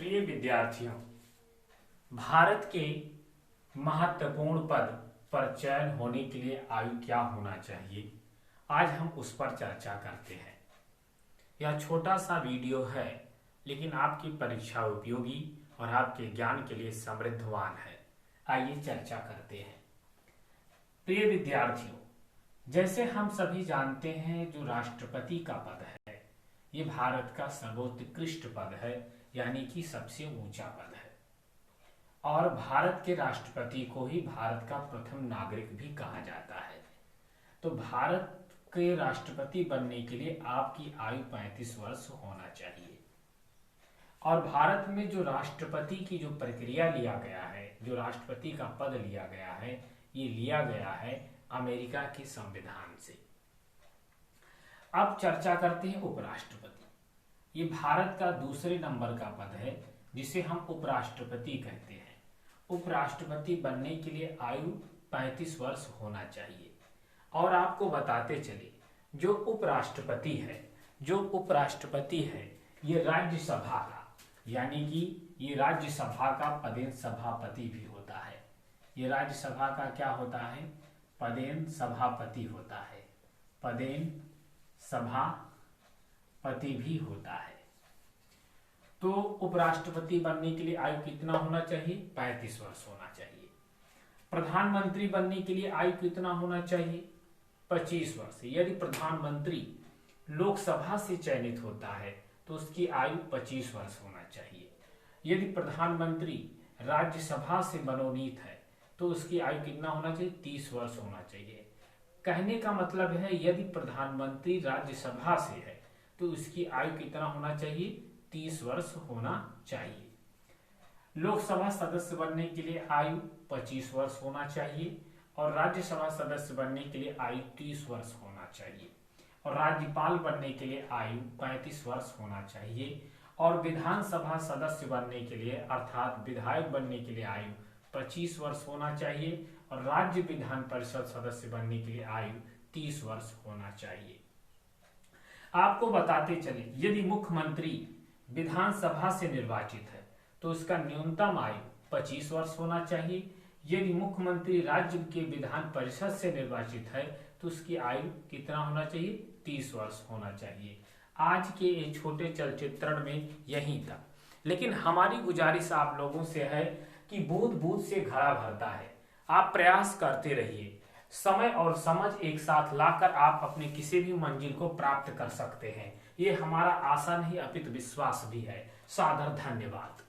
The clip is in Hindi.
प्रिय विद्यार्थियों, भारत के महत्वपूर्ण पद पर चयन होने के लिए आयु क्या होना चाहिए, आज हम उस पर चर्चा करते हैं। यह छोटा सा वीडियो है, लेकिन आपकी परीक्षा उपयोगी और आपके ज्ञान के लिए समृद्धवान है। आइए चर्चा करते हैं। प्रिय विद्यार्थियों, जैसे हम सभी जानते हैं, जो राष्ट्रपति का पद है, ये भारत का सर्वोत्कृष्ट पद है, यानी कि सबसे ऊंचा पद है। और भारत के राष्ट्रपति को ही भारत का प्रथम नागरिक भी कहा जाता है। तो भारत के राष्ट्रपति बनने के लिए आपकी आयु 35 वर्ष होना चाहिए। और भारत में जो राष्ट्रपति की जो प्रक्रिया लिया गया है, जो राष्ट्रपति का पद लिया गया है, ये लिया गया है अमेरिका के संविधान से। अब चर्चा करते हैं उपराष्ट्रपति। ये भारत का दूसरे नंबर का पद है, जिसे हम उपराष्ट्रपति कहते हैं। उपराष्ट्रपति बनने के लिए आयु 35 वर्ष होना चाहिए। और आपको बताते चले, जो उपराष्ट्रपति है, ये राज्यसभा का, यानी कि ये राज्यसभा का पदेन सभापति भी होता है। ये राज्यसभा का क्या होता है? पदेन सभापति होता है। पदेन सभापति भी होता है। तो उपराष्ट्रपति बनने के लिए आयु कितना होना चाहिए? 35 वर्ष होना चाहिए। प्रधानमंत्री बनने के लिए आयु कितना होना चाहिए? 25 वर्ष। यदि प्रधानमंत्री लोकसभा से चयनित होता है तो उसकी आयु 25 वर्ष होना चाहिए। यदि प्रधानमंत्री राज्यसभा से मनोनीत है तो उसकी आयु कितना होना चाहिए? 30 वर्ष होना चाहिए। कहने का मतलब है, यदि प्रधानमंत्री राज्यसभा से है तो उसकी आयु कितना होना चाहिए? 30 वर्ष होना चाहिए। लोकसभा सदस्य बनने के लिए आयु 25 वर्ष होना चाहिए और राज्यसभा सदस्य बनने के लिए आयु 30 वर्ष होना चाहिए और राज्यपाल बनने के लिए आयु 35 वर्ष होना चाहिए और विधानसभा सदस्य बनने के लिए अर्थात विधायक बनने के लिए आयु 25 वर्ष होना चाहिए और राज्य विधान परिषद सदस्य बनने के लिए आयु 30 वर्ष होना चाहिए। आपको बताते चले, यदि मुख्यमंत्री विधानसभा से निर्वाचित है तो उसका न्यूनतम आयु 25 वर्ष होना चाहिए। यदि मुख्यमंत्री राज्य के विधान परिषद से निर्वाचित है तो उसकी आयु कितना होना चाहिए? 30 वर्ष होना चाहिए। आज के ये छोटे चलचित्रण में यही था, लेकिन हमारी गुजारिश आप लोगों से है कि बूंद बूंद से घड़ा भरता है। आप प्रयास करते रहिए। समय और समझ एक साथ लाकर आप अपने किसी भी मंजिल को प्राप्त कर सकते हैं। ये हमारा आशा नहीं अपितु विश्वास भी है। सादर धन्यवाद।